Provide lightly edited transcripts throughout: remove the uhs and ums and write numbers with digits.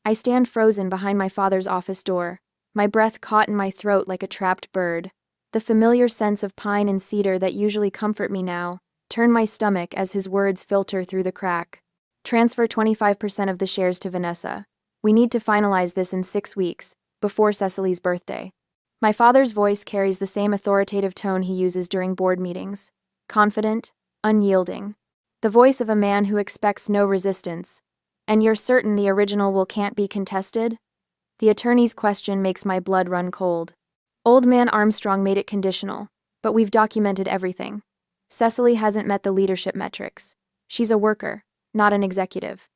I stand frozen behind my father's office door, my breath caught in my throat like a trapped bird. The familiar sense of pine and cedar that usually comfort me now turn my stomach as his words filter through the crack. Transfer 25% of the shares to Vanessa. We need to finalize this in 6 weeks, before Cecily's birthday. My father's voice carries the same authoritative tone he uses during board meetings. Confident, unyielding. The voice of a man who expects no resistance. And you're certain the original can't be contested? The attorney's question makes my blood run cold. Old man Armstrong made it conditional, but we've documented everything. Cecily hasn't met the leadership metrics. She's a worker, not an executive.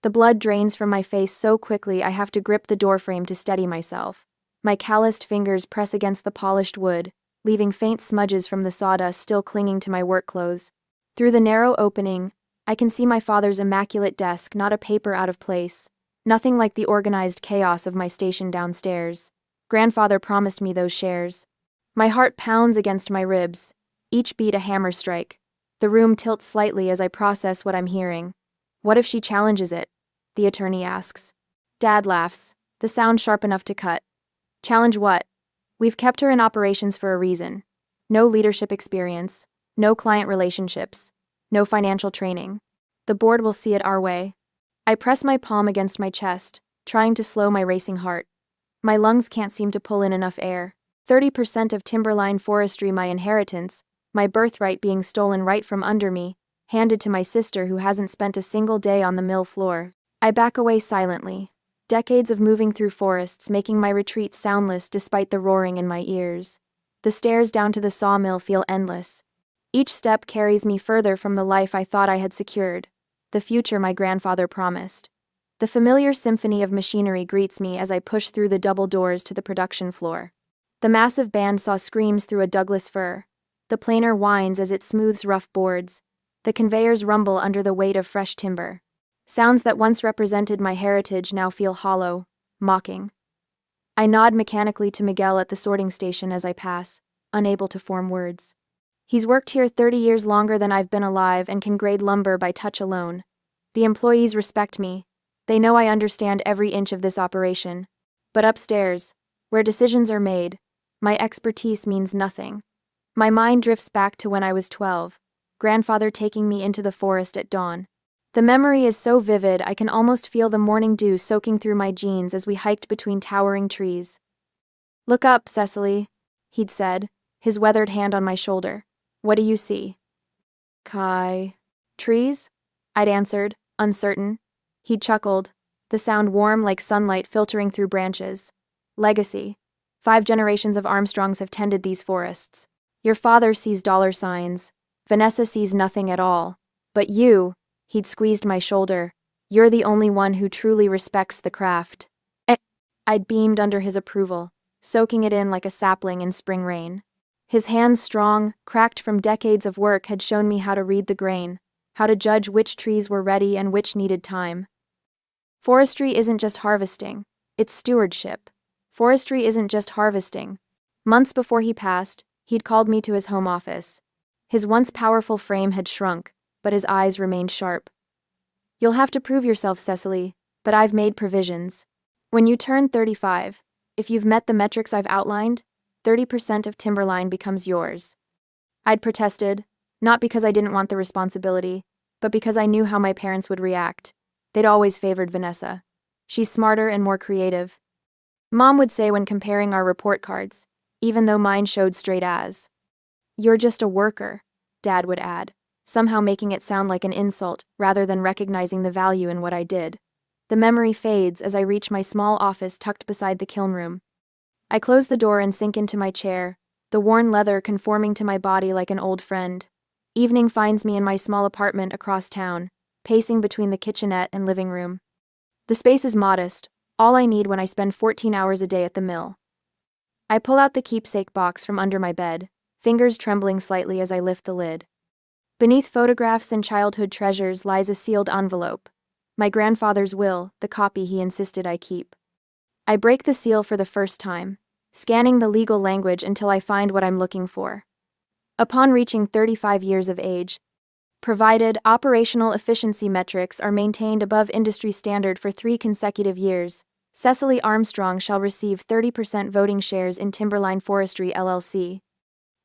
The blood drains from my face so quickly I have to grip the doorframe to steady myself. My calloused fingers press against the polished wood, leaving faint smudges from the sawdust still clinging to my work clothes. Through the narrow opening, I can see my father's immaculate desk, not a paper out of place. Nothing like the organized chaos of my station downstairs. Grandfather promised me those shares. My heart pounds against my ribs, each beat a hammer strike. The room tilts slightly as I process what I'm hearing. What if she challenges it? The attorney asks. Dad laughs, the sound sharp enough to cut. Challenge what? We've kept her in operations for a reason. No leadership experience, no client relationships, no financial training. The board will see it our way. I press my palm against my chest, trying to slow my racing heart. My lungs can't seem to pull in enough air. 30% of Timberline Forestry, my inheritance, my birthright being stolen right from under me, handed to my sister who hasn't spent a single day on the mill floor. I back away silently. Decades of moving through forests making my retreat soundless despite the roaring in my ears. The stairs down to the sawmill feel endless. Each step carries me further from the life I thought I had secured, the future my grandfather promised. The familiar symphony of machinery greets me as I push through the double doors to the production floor. The massive bandsaw screams through a Douglas fir. The planer whines as it smooths rough boards. The conveyors rumble under the weight of fresh timber. Sounds that once represented my heritage now feel hollow, mocking. I nod mechanically to Miguel at the sorting station as I pass, unable to form words. He's worked here 30 years longer than I've been alive and can grade lumber by touch alone. The employees respect me. They know I understand every inch of this operation. But upstairs, where decisions are made, my expertise means nothing. My mind drifts back to when I was 12, grandfather taking me into the forest at dawn. The memory is so vivid I can almost feel the morning dew soaking through my jeans as we hiked between towering trees. Look up, Cecily, he'd said, his weathered hand on my shoulder. What do you see? Kai. Trees? I'd answered, uncertain. He'd chuckled, the sound warm like sunlight filtering through branches. Legacy. 5 generations of Armstrongs have tended these forests. Your father sees dollar signs. Vanessa sees nothing at all. But you, he'd squeezed my shoulder, you're the only one who truly respects the craft. I'd beamed under his approval, soaking it in like a sapling in spring rain. His hands strong, cracked from decades of work, had shown me how to read the grain, how to judge which trees were ready and which needed time. Forestry isn't just harvesting, it's stewardship. Forestry isn't just harvesting. Months before he passed, he'd called me to his home office. His once powerful frame had shrunk, but his eyes remained sharp. You'll have to prove yourself, Cecily, but I've made provisions. When you turn 35, if you've met the metrics I've outlined, 30% of Timberline becomes yours. I'd protested, not because I didn't want the responsibility, but because I knew how my parents would react. They'd always favored Vanessa. She's smarter and more creative. Mom would say when comparing our report cards, even though mine showed straight A's. You're just a worker, Dad would add, somehow making it sound like an insult rather than recognizing the value in what I did. The memory fades as I reach my small office tucked beside the kiln room. I close the door and sink into my chair, the worn leather conforming to my body like an old friend. Evening finds me in my small apartment across town, pacing between the kitchenette and living room. The space is modest, all I need when I spend 14 hours a day at the mill. I pull out the keepsake box from under my bed, fingers trembling slightly as I lift the lid. Beneath photographs and childhood treasures lies a sealed envelope. My grandfather's will, the copy he insisted I keep. I break the seal for the first time, scanning the legal language until I find what I'm looking for. Upon reaching 35 years of age, Provided operational efficiency metrics are maintained above industry standard for 3 consecutive years, Cecily Armstrong shall receive 30% voting shares in Timberline Forestry LLC.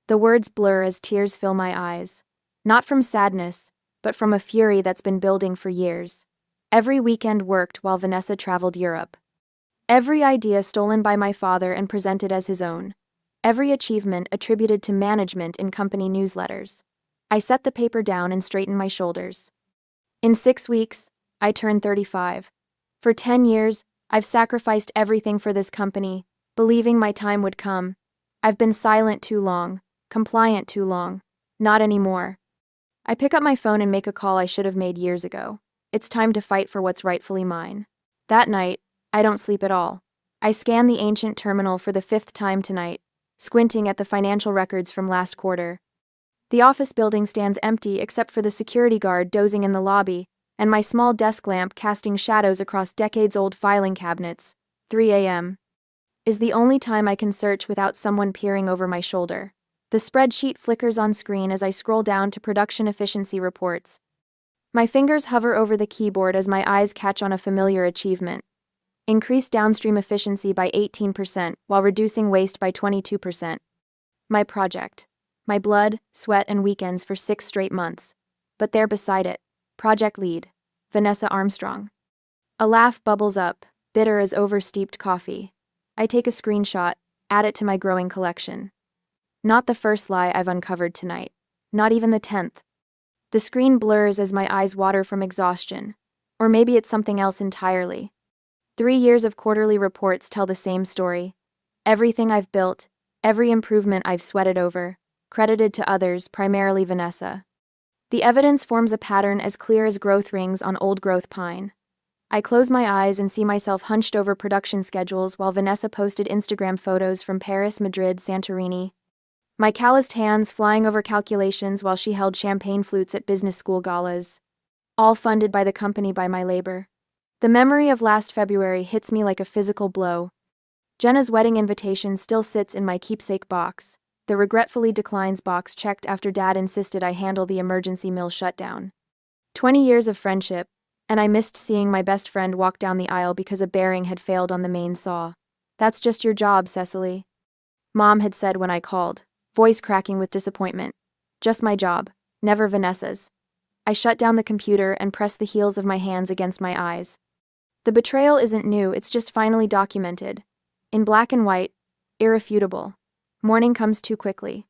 The words blur as tears fill my eyes. Not from sadness, but from a fury that's been building for years. Every weekend worked while Vanessa traveled Europe. Every idea stolen by my father and presented as his own. Every achievement attributed to management in company newsletters. I set the paper down and straightened my shoulders. In 6 weeks, I turned 35. For 10 years, I've sacrificed everything for this company, believing my time would come. I've been silent too long, compliant too long. Not anymore. I pick up my phone and make a call I should have made years ago. It's time to fight for what's rightfully mine. That night, I don't sleep at all. I scan the ancient terminal for the 5th time tonight, squinting at the financial records from last quarter. The office building stands empty except for the security guard dozing in the lobby, and my small desk lamp casting shadows across decades-old filing cabinets. 3 a.m. is the only time I can search without someone peering over my shoulder. The spreadsheet flickers on screen as I scroll down to production efficiency reports. My fingers hover over the keyboard as my eyes catch on a familiar achievement. Increased downstream efficiency by 18% while reducing waste by 22%. My project. My blood, sweat, and weekends for 6 straight months. But there beside it, project lead, Vanessa Armstrong. A laugh bubbles up, bitter as oversteeped coffee. I take a screenshot, add it to my growing collection. Not the first lie I've uncovered tonight. Not even the 10th. The screen blurs as my eyes water from exhaustion. Or maybe it's something else entirely. 3 years of quarterly reports tell the same story. Everything I've built, every improvement I've sweated over, credited to others, primarily Vanessa. The evidence forms a pattern as clear as growth rings on old-growth pine. I close my eyes and see myself hunched over production schedules while Vanessa posted Instagram photos from Paris, Madrid, Santorini. My calloused hands flying over calculations while she held champagne flutes at business school galas. All funded by the company by my labor. The memory of last February hits me like a physical blow. Jenna's wedding invitation still sits in my keepsake box, the regretfully declines box checked after Dad insisted I handle the emergency mill shutdown. 20 years of friendship, and I missed seeing my best friend walk down the aisle because a bearing had failed on the main saw. That's just your job, Cecily. Mom had said when I called, voice cracking with disappointment. Just my job, never Vanessa's. I shut down the computer and pressed the heels of my hands against my eyes. The betrayal isn't new, it's just finally documented. In black and white, irrefutable. Morning comes too quickly.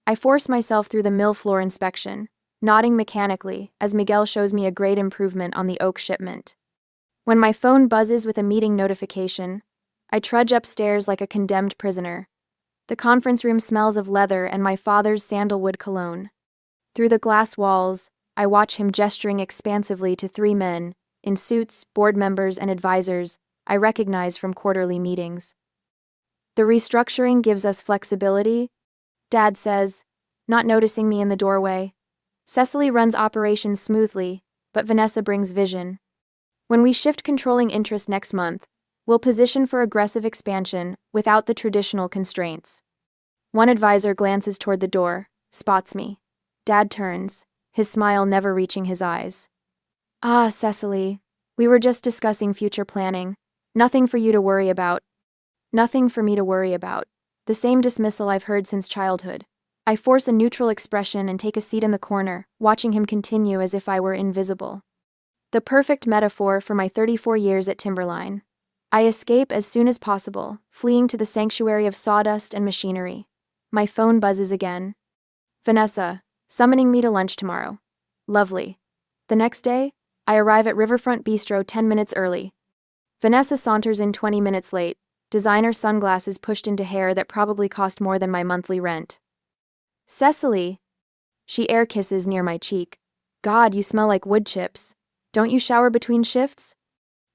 I force myself through the mill floor inspection, nodding mechanically as Miguel shows me a great improvement on the oak shipment. When my phone buzzes with a meeting notification, I trudge upstairs like a condemned prisoner. The conference room smells of leather and my father's sandalwood cologne. Through the glass walls, I watch him gesturing expansively to 3 men, in suits, board members, and advisors I recognize from quarterly meetings. The restructuring gives us flexibility, Dad says, not noticing me in the doorway. Cecily runs operations smoothly, but Vanessa brings vision. When we shift controlling interest next month, we'll position for aggressive expansion without the traditional constraints. One advisor glances toward the door, spots me. Dad turns, his smile never reaching his eyes. Ah, Cecily, we were just discussing future planning. Nothing for you to worry about. Nothing for me to worry about. The same dismissal I've heard since childhood. I force a neutral expression and take a seat in the corner, watching him continue as if I were invisible. The perfect metaphor for my 34 years at Timberline. I escape as soon as possible, fleeing to the sanctuary of sawdust and machinery. My phone buzzes again. Vanessa, summoning me to lunch tomorrow. Lovely. The next day, I arrive at Riverfront Bistro 10 minutes early. Vanessa saunters in 20 minutes late, designer sunglasses pushed into hair that probably cost more than my monthly rent. Cecily. She air kisses near my cheek. God, you smell like wood chips. Don't you shower between shifts?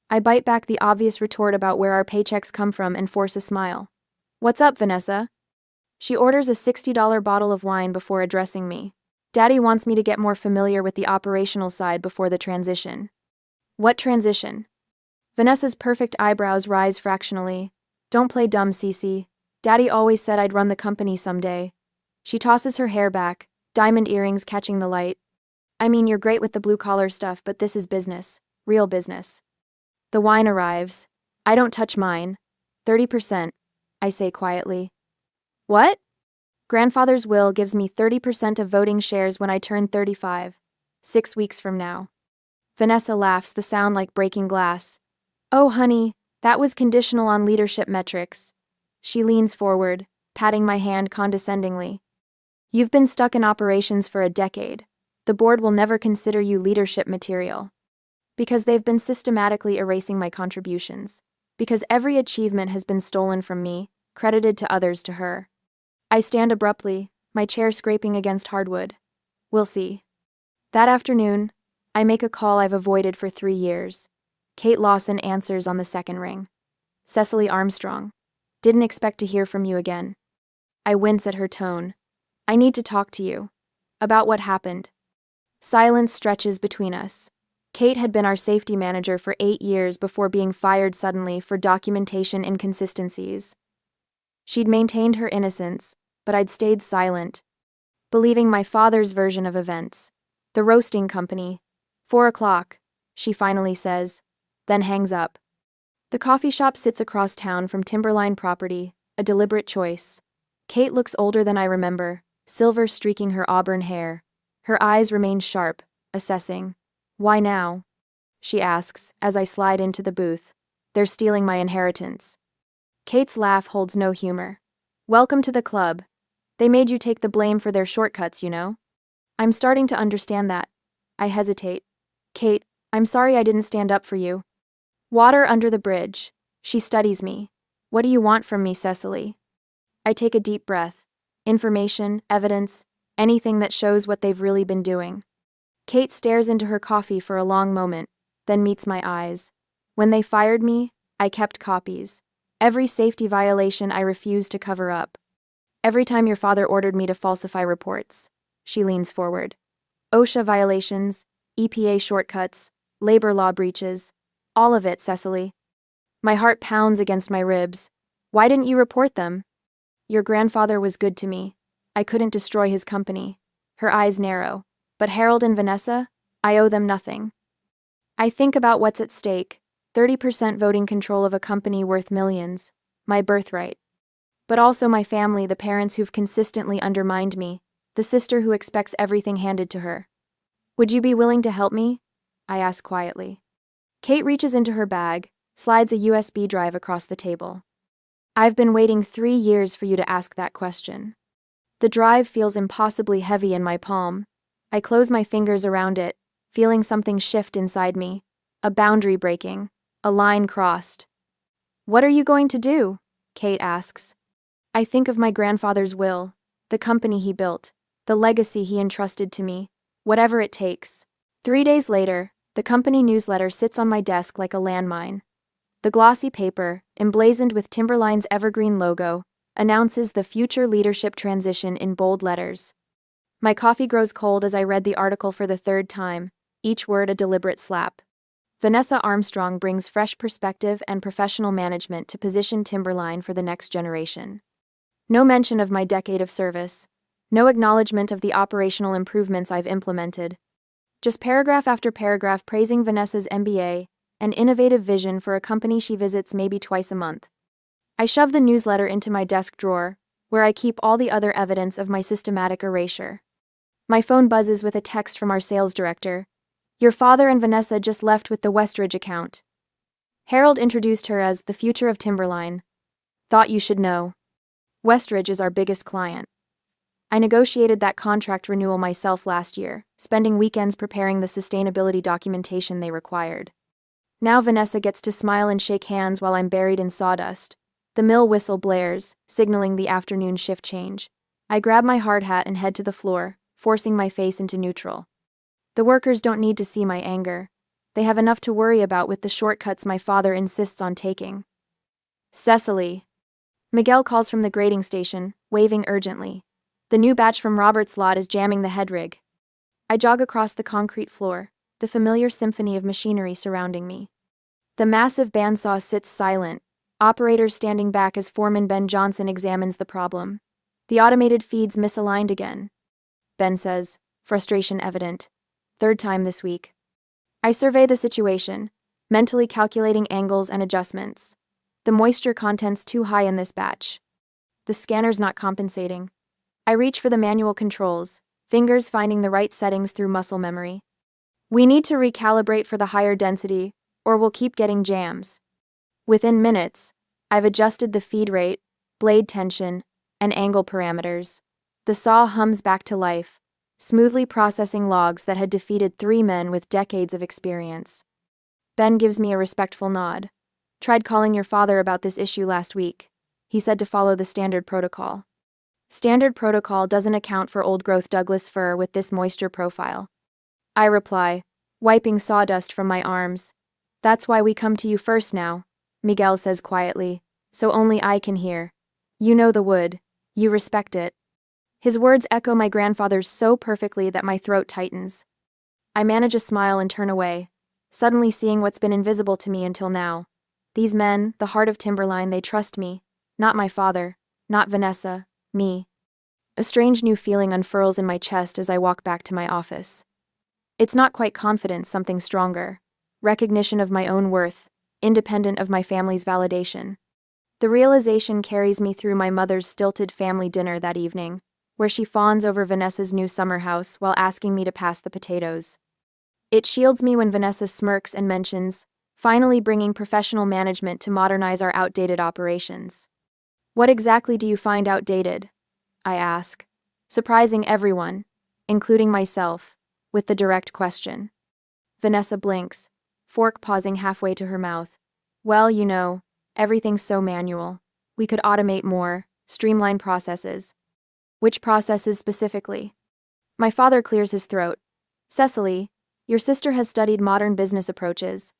I bite back the obvious retort about where our paychecks come from and force a smile. What's up, Vanessa? She orders a $60 bottle of wine before addressing me. Daddy wants me to get more familiar with the operational side before the transition. What transition? Vanessa's perfect eyebrows rise fractionally. Don't play dumb, Cece. Daddy always said I'd run the company someday. She tosses her hair back, diamond earrings catching the light. I mean, you're great with the blue-collar stuff, but this is business. Real business. The wine arrives. I don't touch mine. 30%, I say quietly. What? Grandfather's will gives me 30% of voting shares when I turn 35. 6 weeks from now. Vanessa laughs, the sound like breaking glass. Oh, honey, that was conditional on leadership metrics. She leans forward, patting my hand condescendingly. You've been stuck in operations for a decade. The board will never consider you leadership material. Because they've been systematically erasing my contributions. Because every achievement has been stolen from me, credited to others to her. I stand abruptly, my chair scraping against hardwood. We'll see. That afternoon, I make a call I've avoided for 3 years. Kate Lawson answers on the second ring. Cecily Armstrong. Didn't expect to hear from you again. I wince at her tone. I need to talk to you. About what happened. Silence stretches between us. Kate had been our safety manager for 8 years before being fired suddenly for documentation inconsistencies. She'd maintained her innocence, but I'd stayed silent, believing my father's version of events. The roasting company. 4 o'clock, she finally says, then hangs up. The coffee shop sits across town from Timberline property, a deliberate choice. Kate looks older than I remember, silver streaking her auburn hair. Her eyes remain sharp, assessing. Why now? She asks, as I slide into the booth. They're stealing my inheritance. Kate's laugh holds no humor. Welcome to the club. They made you take the blame for their shortcuts, you know? I'm starting to understand that. I hesitate. Kate, I'm sorry I didn't stand up for you. Water under the bridge. She studies me. What do you want from me, Cecily? I take a deep breath. Information, evidence, anything that shows what they've really been doing. Kate stares into her coffee for a long moment, then meets my eyes. When they fired me, I kept copies. Every safety violation I refused to cover up. Every time your father ordered me to falsify reports. She leans forward. OSHA violations, EPA shortcuts, labor law breaches. All of it, Cecily. My heart pounds against my ribs. Why didn't you report them? Your grandfather was good to me. I couldn't destroy his company. Her eyes narrow. But Harold and Vanessa? I owe them nothing. I think about what's at stake. 30% voting control of a company worth millions. My birthright. But also my family, the parents who've consistently undermined me. The sister who expects everything handed to her. Would you be willing to help me? I ask quietly. Kate reaches into her bag, slides a USB drive across the table. I've been waiting 3 years for you to ask that question. The drive feels impossibly heavy in my palm. I close my fingers around it, feeling something shift inside me. A boundary breaking. A line crossed. What are you going to do? Kate asks. I think of my grandfather's will, the company he built, the legacy he entrusted to me, whatever it takes. 3 days later, the company newsletter sits on my desk like a landmine. The glossy paper, emblazoned with Timberline's evergreen logo, announces the future leadership transition in bold letters. My coffee grows cold as I read the article for the 3rd time, each word a deliberate slap. Vanessa Armstrong brings fresh perspective and professional management to position Timberline for the next generation. No mention of my decade of service. No acknowledgement of the operational improvements I've implemented. Just paragraph after paragraph praising Vanessa's MBA, an innovative vision for a company she visits maybe twice a month. I shove the newsletter into my desk drawer, where I keep all the other evidence of my systematic erasure. My phone buzzes with a text from our sales director. Your father and Vanessa just left with the Westridge account. Harold introduced her as the future of Timberline. Thought you should know. Westridge is our biggest client. I negotiated that contract renewal myself last year, spending weekends preparing the sustainability documentation they required. Now Vanessa gets to smile and shake hands while I'm buried in sawdust. The mill whistle blares, signaling the afternoon shift change. I grab my hard hat and head to the floor, forcing my face into neutral. The workers don't need to see my anger. They have enough to worry about with the shortcuts my father insists on taking. Cecily. Miguel calls from the grading station, waving urgently. The new batch from Robert's lot is jamming the head rig. I jog across the concrete floor, the familiar symphony of machinery surrounding me. The massive bandsaw sits silent, operators standing back as foreman Ben Johnson examines the problem. The automated feed's misaligned again. Ben says, frustration evident. Third time this week. I survey the situation, mentally calculating angles and adjustments. The moisture content's too high in this batch. The scanner's not compensating. I reach for the manual controls, fingers finding the right settings through muscle memory. We need to recalibrate for the higher density, or we'll keep getting jams. Within minutes, I've adjusted the feed rate, blade tension, and angle parameters. The saw hums back to life, smoothly processing logs that had defeated 3 men with decades of experience. Ben gives me a respectful nod. Tried calling your father about this issue last week. He said to follow the standard protocol. Standard protocol doesn't account for old-growth Douglas fir with this moisture profile. I reply, wiping sawdust from my arms. That's why we come to you first now, Miguel says quietly, so only I can hear. You know the wood. You respect it. His words echo my grandfather's so perfectly that my throat tightens. I manage a smile and turn away, suddenly seeing what's been invisible to me until now. These men, the heart of Timberline, they trust me. Not my father, not Vanessa, me. A strange new feeling unfurls in my chest as I walk back to my office. It's not quite confidence, something stronger. Recognition of my own worth, independent of my family's validation. The realization carries me through my mother's stilted family dinner that evening, where she fawns over Vanessa's new summer house while asking me to pass the potatoes. It shields me when Vanessa smirks and mentions, finally bringing professional management to modernize our outdated operations. What exactly do you find outdated? I ask, surprising everyone, including myself, with the direct question. Vanessa blinks, fork pausing halfway to her mouth. Well, you know, everything's so manual. We could automate more, streamline processes. Which processes specifically? My father clears his throat. Cecily, your sister has studied modern business approaches.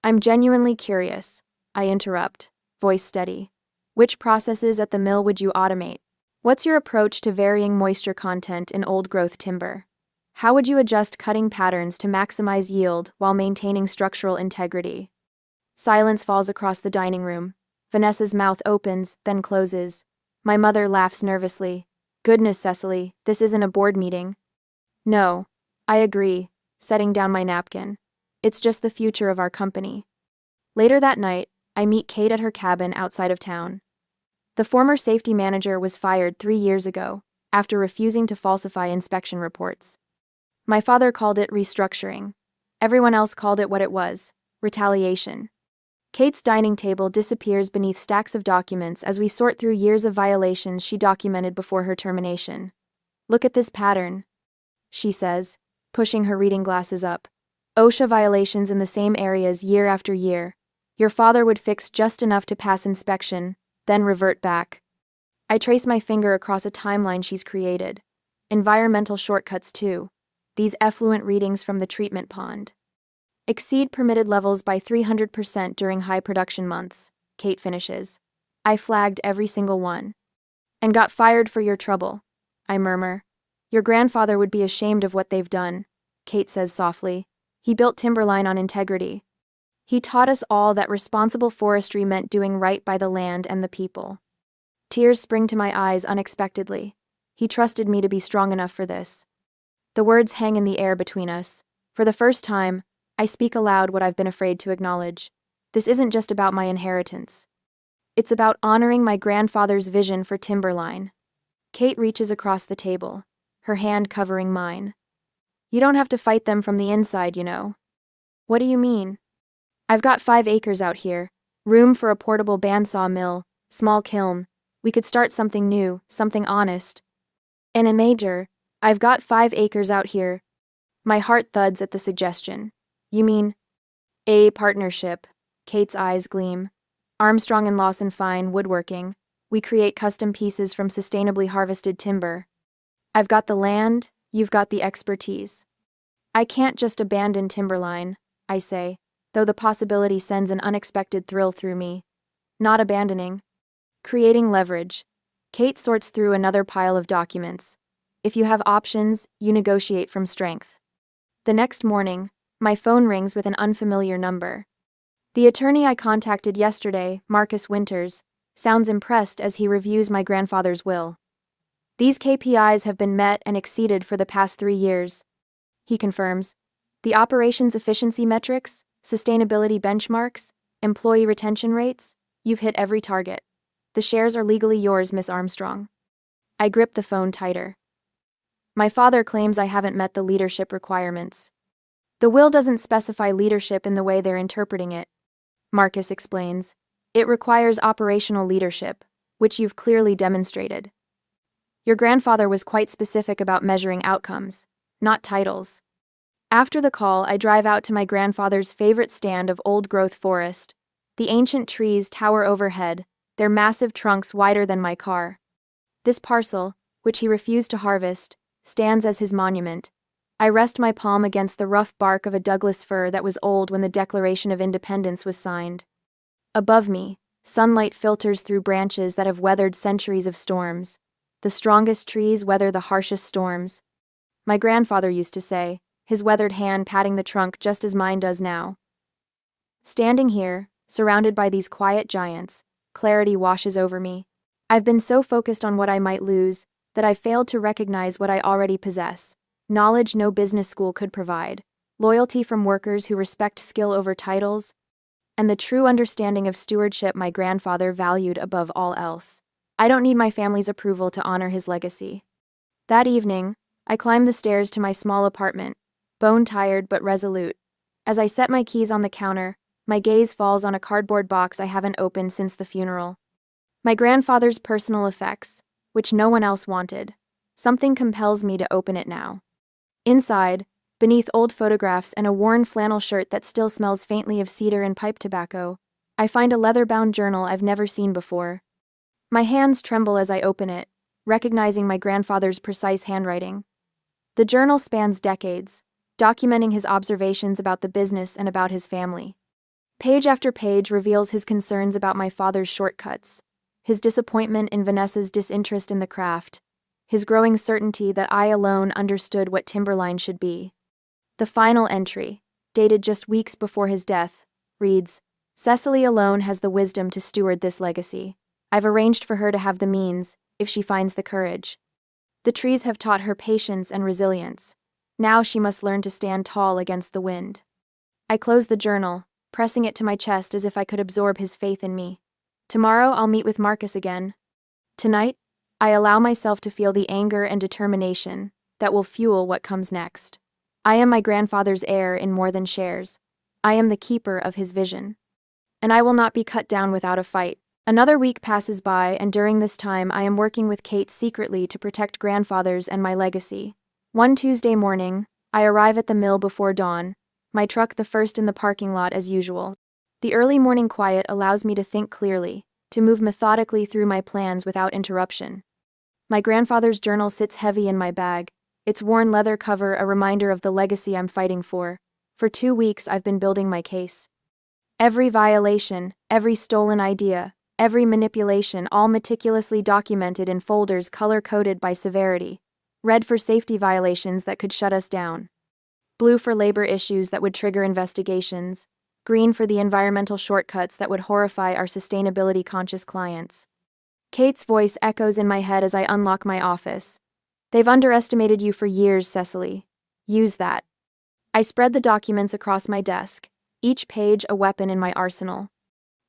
I'm genuinely curious, I interrupt, voice steady. Which processes at the mill would you automate? What's your approach to varying moisture content in old-growth timber? How would you adjust cutting patterns to maximize yield while maintaining structural integrity? Silence falls across the dining room. Vanessa's mouth opens, then closes. My mother laughs nervously. Goodness, Cecily, this isn't a board meeting. No, I agree, setting down my napkin. It's just the future of our company. Later that night, I meet Kate at her cabin outside of town. The former safety manager was fired 3 years ago, after refusing to falsify inspection reports. My father called it restructuring. Everyone else called it what it was, retaliation. Kate's dining table disappears beneath stacks of documents as we sort through years of violations she documented before her termination. Look at this pattern, she says, pushing her reading glasses up. OSHA violations in the same areas year after year. Your father would fix just enough to pass inspection, then revert back. I trace my finger across a timeline she's created. Environmental shortcuts too. These effluent readings from the treatment pond. Exceed permitted levels by 300% during high production months, Kate finishes. I flagged every single one. And got fired for your trouble, I murmur. Your grandfather would be ashamed of what they've done, Kate says softly. He built Timberline on integrity. He taught us all that responsible forestry meant doing right by the land and the people. Tears spring to my eyes unexpectedly. He trusted me to be strong enough for this. The words hang in the air between us. For the first time, I speak aloud what I've been afraid to acknowledge. This isn't just about my inheritance. It's about honoring my grandfather's vision for Timberline. Kate reaches across the table, her hand covering mine. You don't have to fight them from the inside, you know. What do you mean? I've got 5 acres out here, room for a portable bandsaw mill, small kiln. We could start something new, something honest. And a major, I've got 5 acres out here. My heart thuds at the suggestion. You mean a partnership? Kate's eyes gleam. Armstrong and Lawson Fine Woodworking. We create custom pieces from sustainably harvested timber. I've got the land, you've got the expertise. I can't just abandon Timberline, I say, though the possibility sends an unexpected thrill through me. Not abandoning. Creating leverage. Kate sorts through another pile of documents. If you have options, you negotiate from strength. The next morning, my phone rings with an unfamiliar number. The attorney I contacted yesterday, Marcus Winters, sounds impressed as he reviews my grandfather's will. These KPIs have been met and exceeded for the past 3 years. he confirms. The operations efficiency metrics, sustainability benchmarks, employee retention rates, you've hit every target. The shares are legally yours, Miss Armstrong. I grip the phone tighter. My father claims I haven't met the leadership requirements. The will doesn't specify leadership in the way they're interpreting it, Marcus explains. It requires operational leadership, which you've clearly demonstrated. Your grandfather was quite specific about measuring outcomes, not titles. After the call, I drive out to my grandfather's favorite stand of old-growth forest. The ancient trees tower overhead, their massive trunks wider than my car. This parcel, which he refused to harvest, stands as his monument. I rest my palm against the rough bark of a Douglas fir that was old when the Declaration of Independence was signed. Above me, sunlight filters through branches that have weathered centuries of storms. The strongest trees weather the harshest storms. My grandfather used to say, his weathered hand patting the trunk just as mine does now. Standing here, surrounded by these quiet giants, clarity washes over me. I've been so focused on what I might lose that I've failed to recognize what I already possess. Knowledge no business school could provide, loyalty from workers who respect skill over titles, and the true understanding of stewardship my grandfather valued above all else. I don't need my family's approval to honor his legacy. That evening, I climb the stairs to my small apartment, bone-tired but resolute. As I set my keys on the counter, my gaze falls on a cardboard box I haven't opened since the funeral. My grandfather's personal effects, which no one else wanted. Something compels me to open it now. Inside, beneath old photographs and a worn flannel shirt that still smells faintly of cedar and pipe tobacco, I find a leather-bound journal I've never seen before. My hands tremble as I open it, recognizing my grandfather's precise handwriting. The journal spans decades, documenting his observations about the business and about his family. Page after page reveals his concerns about my father's shortcuts, his disappointment in Vanessa's disinterest in the craft, his growing certainty that I alone understood what Timberline should be. The final entry, dated just weeks before his death, reads, "Cecily alone has the wisdom to steward this legacy. I've arranged for her to have the means, if she finds the courage. The trees have taught her patience and resilience. Now she must learn to stand tall against the wind." I close the journal, pressing it to my chest as if I could absorb his faith in me. Tomorrow I'll meet with Marcus again. Tonight, I allow myself to feel the anger and determination that will fuel what comes next. I am my grandfather's heir in more than shares. I am the keeper of his vision. And I will not be cut down without a fight. Another week passes by, and during this time I am working with Kate secretly to protect grandfathers and my legacy. One Tuesday morning, I arrive at the mill before dawn, my truck the first in the parking lot as usual. The early morning quiet allows me to think clearly, to move methodically through my plans without interruption. My grandfather's journal sits heavy in my bag, its worn leather cover a reminder of the legacy I'm fighting for. For 2 weeks I've been building my case. Every violation, every stolen idea, every manipulation, all meticulously documented in folders color-coded by severity. Red for safety violations that could shut us down. Blue for labor issues that would trigger investigations. Green for the environmental shortcuts that would horrify our sustainability-conscious clients. Kate's voice echoes in my head as I unlock my office. "They've underestimated you for years, Cecily. Use that." I spread the documents across my desk, each page a weapon in my arsenal.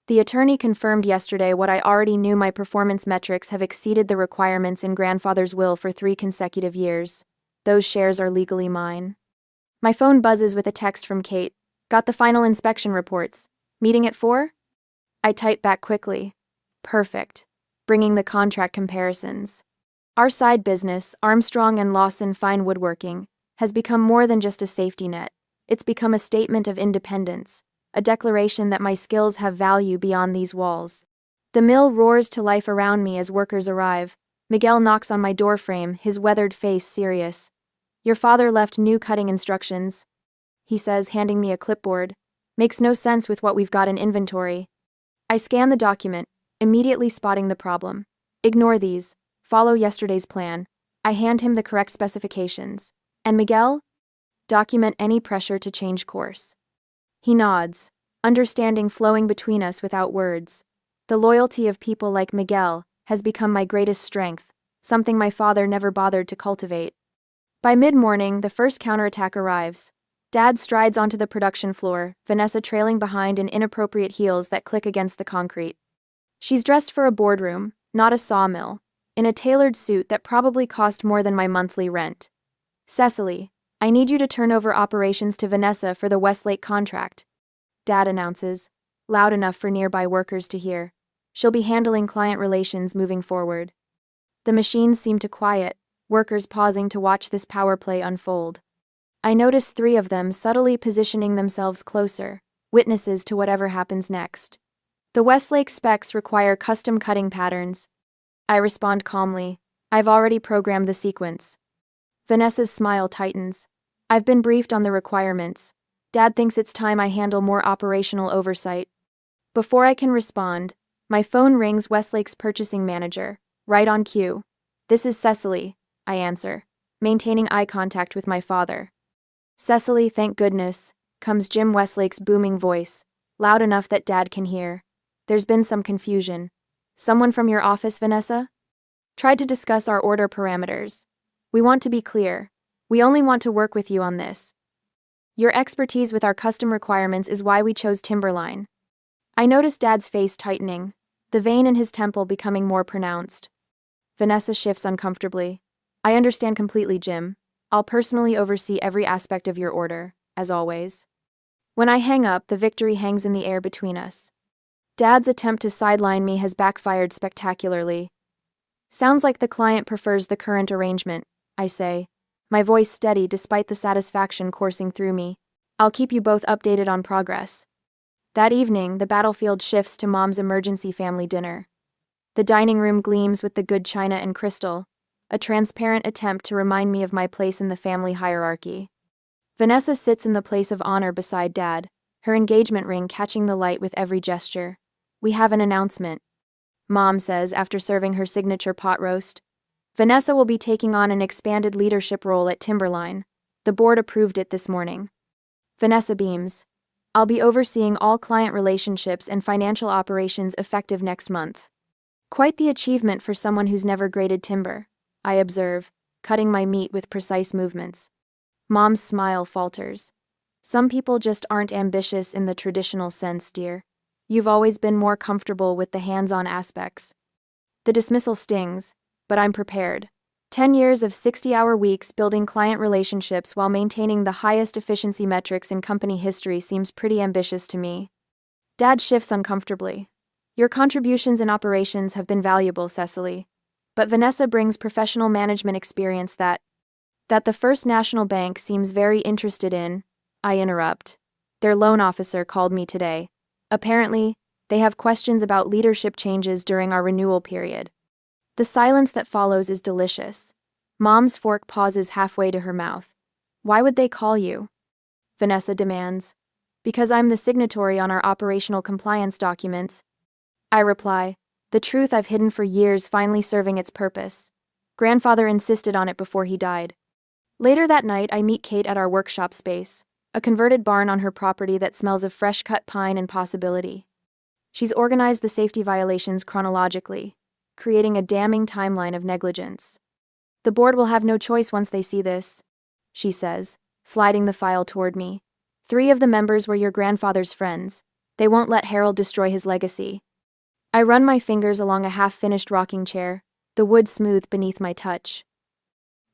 The attorney confirmed yesterday what I already knew: my performance metrics have exceeded the requirements in grandfather's will for 3 consecutive years. Those shares are legally mine. My phone buzzes with a text from Kate. "Got the final inspection reports. Meeting at 4?" I type back quickly. "Perfect." Bringing the contract comparisons. Our side business, Armstrong and Lawson Fine Woodworking, has become more than just a safety net. It's become a statement of independence, a declaration that my skills have value beyond these walls. The mill roars to life around me as workers arrive. Miguel knocks on my doorframe, his weathered face serious. "Your father left new cutting instructions," he says, handing me a clipboard. "Makes no sense with what we've got in inventory." I scan the document, immediately spotting the problem. "Ignore these. Follow yesterday's plan." I hand him the correct specifications. "And Miguel?" "Document any pressure to change course." He nods, understanding flowing between us without words. The loyalty of people like Miguel has become my greatest strength, something my father never bothered to cultivate. By mid-morning, the first counterattack arrives. Dad strides onto the production floor, Vanessa trailing behind in inappropriate heels that click against the concrete. She's dressed for a boardroom, not a sawmill, in a tailored suit that probably cost more than my monthly rent. "Cecily, I need you to turn over operations to Vanessa for the Westlake contract," Dad announces, loud enough for nearby workers to hear. "She'll be handling client relations moving forward." The machines seem to quiet, workers pausing to watch this power play unfold. I notice 3 of them subtly positioning themselves closer, witnesses to whatever happens next. "The Westlake specs require custom cutting patterns." I respond calmly. "I've already programmed the sequence." Vanessa's smile tightens. "I've been briefed on the requirements. Dad thinks it's time I handle more operational oversight." Before I can respond, my phone rings. Westlake's purchasing manager, right on cue. "This is Cecily," I answer, maintaining eye contact with my father. "Cecily, thank goodness," comes Jim Westlake's booming voice, loud enough that Dad can hear. "There's been some confusion. Someone from your office, Vanessa? Tried to discuss our order parameters. We want to be clear. We only want to work with you on this. Your expertise with our custom requirements is why we chose Timberline." I notice Dad's face tightening, the vein in his temple becoming more pronounced. Vanessa shifts uncomfortably. "I understand completely, Jim. I'll personally oversee every aspect of your order, as always." When I hang up, the victory hangs in the air between us. Dad's attempt to sideline me has backfired spectacularly. "Sounds like the client prefers the current arrangement," I say, my voice steady despite the satisfaction coursing through me. "I'll keep you both updated on progress." That evening, the battlefield shifts to Mom's emergency family dinner. The dining room gleams with the good china and crystal, a transparent attempt to remind me of my place in the family hierarchy. Vanessa sits in the place of honor beside Dad, her engagement ring catching the light with every gesture. "We have an announcement," Mom says after serving her signature pot roast. "Vanessa will be taking on an expanded leadership role at Timberline. The board approved it this morning." Vanessa beams. "I'll be overseeing all client relationships and financial operations effective next month." Quite the achievement for someone who's never graded timber, I observe, cutting my meat with precise movements. Mom's smile falters. "Some people just aren't ambitious in the traditional sense, dear. You've always been more comfortable with the hands-on aspects." The dismissal stings, but I'm prepared. 10 years of 60-hour weeks building client relationships while maintaining the highest efficiency metrics in company history seems pretty ambitious to me. Dad shifts uncomfortably. "Your contributions in operations have been valuable, Cecily. But Vanessa brings professional management experience that the First National Bank seems very interested in," I interrupt. "Their loan officer called me today. Apparently, they have questions about leadership changes during our renewal period." The silence that follows is delicious. Mom's fork pauses halfway to her mouth. "Why would they call you?" Vanessa demands. "Because I'm the signatory on our operational compliance documents," I reply, the truth I've hidden for years finally serving its purpose. Grandfather insisted on it before he died. Later that night, I meet Kate at our workshop space, a converted barn on her property that smells of fresh-cut pine and possibility. She's organized the safety violations chronologically, creating a damning timeline of negligence. "The board will have no choice once they see this," she says, sliding the file toward me. 3 of the members were your grandfather's friends. They won't let Harold destroy his legacy." I run my fingers along a half-finished rocking chair, the wood smooth beneath my touch.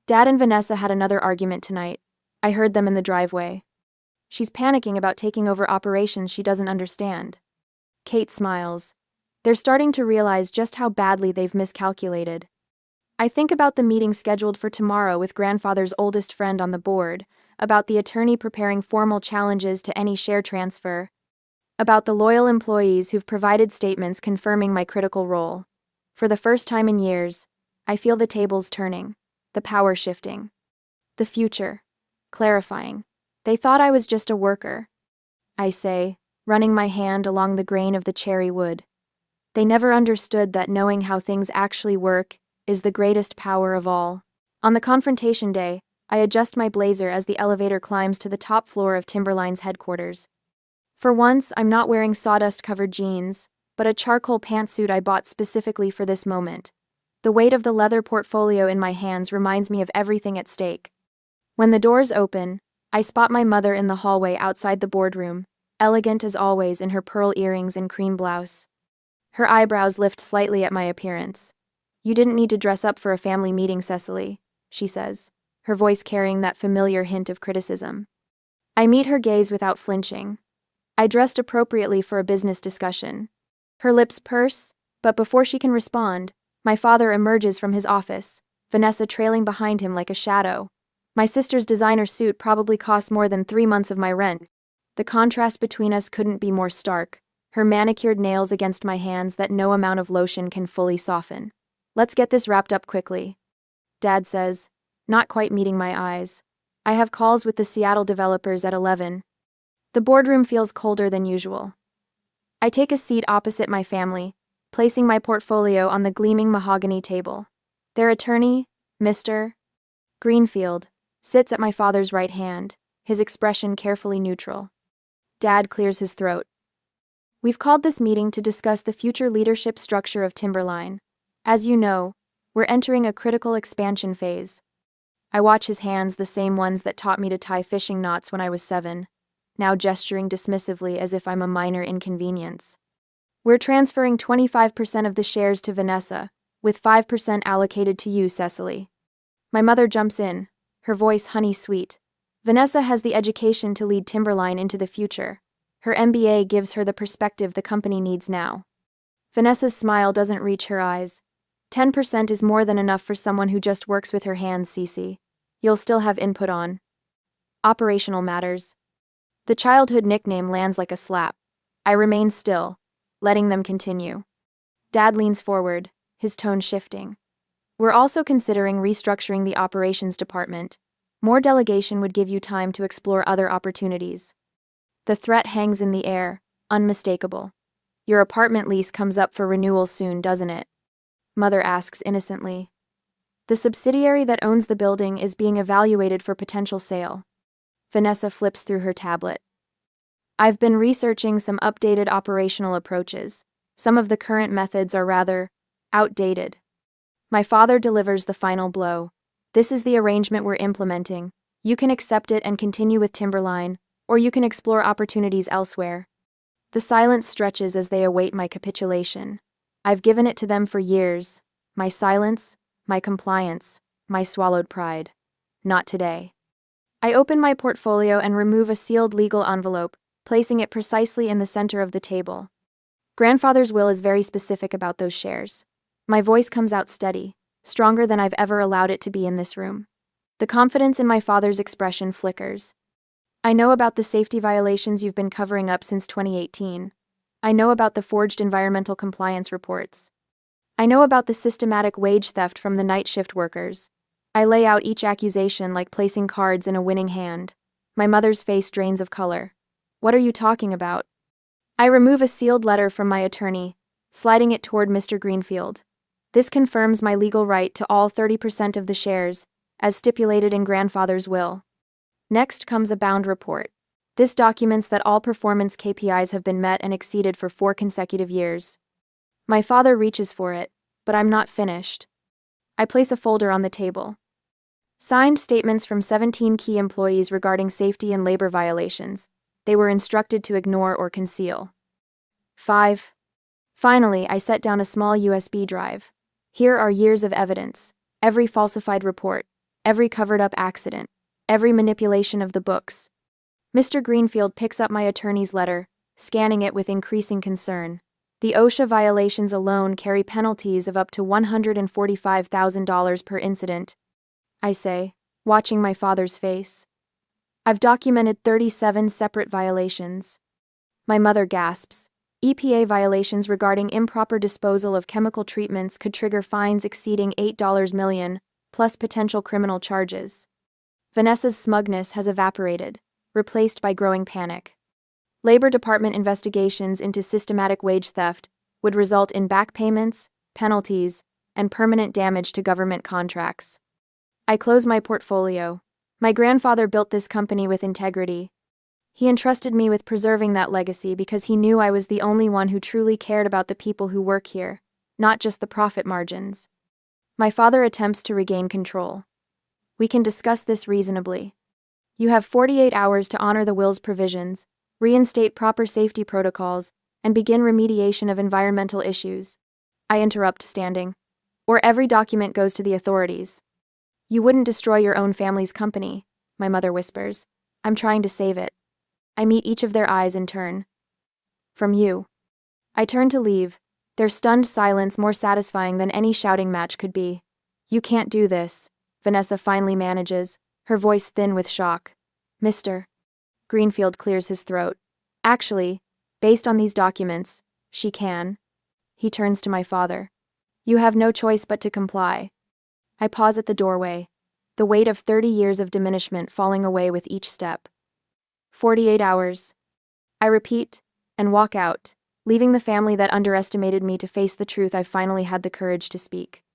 "Dad and Vanessa had another argument tonight. I heard them in the driveway. She's panicking about taking over operations she doesn't understand." Kate smiles. "They're starting to realize just how badly they've miscalculated." I think about the meeting scheduled for tomorrow with grandfather's oldest friend on the board, about the attorney preparing formal challenges to any share transfer, about the loyal employees who've provided statements confirming my critical role. For the first time in years, I feel the tables turning, the power shifting. The future, clarifying. "They thought I was just a worker," I say, running my hand along the grain of the cherry wood. "They never understood that knowing how things actually work is the greatest power of all." On the confrontation day, I adjust my blazer as the elevator climbs to the top floor of Timberline's headquarters. For once, I'm not wearing sawdust-covered jeans, but a charcoal pantsuit I bought specifically for this moment. The weight of the leather portfolio in my hands reminds me of everything at stake. When the doors open, I spot my mother in the hallway outside the boardroom, elegant as always in her pearl earrings and cream blouse. Her eyebrows lift slightly at my appearance. "You didn't need to dress up for a family meeting, Cecily," she says, her voice carrying that familiar hint of criticism. I meet her gaze without flinching. I dressed appropriately for a business discussion. Her lips purse, but before she can respond, my father emerges from his office, Vanessa trailing behind him like a shadow. My sister's designer suit probably cost more than 3 months of my rent. The contrast between us couldn't be more stark, her manicured nails against my hands that no amount of lotion can fully soften. "Let's get this wrapped up quickly," Dad says, not quite meeting my eyes. "I have calls with the Seattle developers at 11. The boardroom feels colder than usual. I take a seat opposite my family, placing my portfolio on the gleaming mahogany table. Their attorney, Mr. Greenfield, sits at my father's right hand, his expression carefully neutral. Dad clears his throat. "We've called this meeting to discuss the future leadership structure of Timberline. As you know, we're entering a critical expansion phase." I watch his hands, the same ones that taught me to tie fishing knots when I was 7, now gesturing dismissively as if I'm a minor inconvenience. "We're transferring 25% of the shares to Vanessa, with 5% allocated to you, Cecily." My mother jumps in, her voice honey-sweet. "Vanessa has the education to lead Timberline into the future. Her MBA gives her the perspective the company needs now." Vanessa's smile doesn't reach her eyes. 10% is more than enough for someone who just works with her hands, Cece. You'll still have input on operational matters. The childhood nickname lands like a slap. I remain still, letting them continue. Dad leans forward, his tone shifting. "We're also considering restructuring the operations department. More delegation would give you time to explore other opportunities." The threat hangs in the air, unmistakable. "Your apartment lease comes up for renewal soon, doesn't it?" Mother asks innocently. "The subsidiary that owns the building is being evaluated for potential sale." Vanessa flips through her tablet. "I've been researching some updated operational approaches. Some of the current methods are rather outdated." My father delivers the final blow. "This is the arrangement we're implementing. You can accept it and continue with Timberline, or you can explore opportunities elsewhere." The silence stretches as they await my capitulation. I've given it to them for years. My silence, my compliance, my swallowed pride. Not today. I open my portfolio and remove a sealed legal envelope, placing it precisely in the center of the table. Grandfather's will is very specific about those shares. My voice comes out steady, stronger than I've ever allowed it to be in this room. The confidence in my father's expression flickers. "I know about the safety violations you've been covering up since 2018. I know about the forged environmental compliance reports. I know about the systematic wage theft from the night shift workers." I lay out each accusation like placing cards in a winning hand. My mother's face drains of color. "What are you talking about?" I remove a sealed letter from my attorney, sliding it toward Mr. Greenfield. "This confirms my legal right to all 30% of the shares, as stipulated in grandfather's will." Next comes a bound report. This documents that all performance KPIs have been met and exceeded for 4 consecutive years. My father reaches for it, but I'm not finished. I place a folder on the table. Signed statements from 17 key employees regarding safety and labor violations. They were instructed to ignore or conceal. 5. Finally, I set down a small USB drive. Here are years of evidence, every falsified report, every covered-up accident, every manipulation of the books. Mr. Greenfield picks up my attorney's letter, scanning it with increasing concern. The OSHA violations alone carry penalties of up to $145,000 per incident. I say, watching my father's face. "I've documented 37 separate violations." My mother gasps. EPA violations regarding improper disposal of chemical treatments could trigger fines exceeding $8 million, plus potential criminal charges. Vanessa's smugness has evaporated, replaced by growing panic. Labor Department investigations into systematic wage theft would result in back payments, penalties, and permanent damage to government contracts. I close my portfolio. My grandfather built this company with integrity. He entrusted me with preserving that legacy because he knew I was the only one who truly cared about the people who work here, not just the profit margins. My father attempts to regain control. We can discuss this reasonably. You have 48 hours to honor the will's provisions, reinstate proper safety protocols, and begin remediation of environmental issues. I interrupt, standing. Or every document goes to the authorities. You wouldn't destroy your own family's company, my mother whispers. I'm trying to save it. I meet each of their eyes in turn. From you. I turn to leave, their stunned silence more satisfying than any shouting match could be. You can't do this, Vanessa finally manages, her voice thin with shock. Mr. Greenfield clears his throat. Actually, based on these documents, she can. He turns to my father. You have no choice but to comply. I pause at the doorway, the weight of 30 years of diminishment falling away with each step. 48 hours. I repeat, and walk out, leaving the family that underestimated me to face the truth I finally had the courage to speak.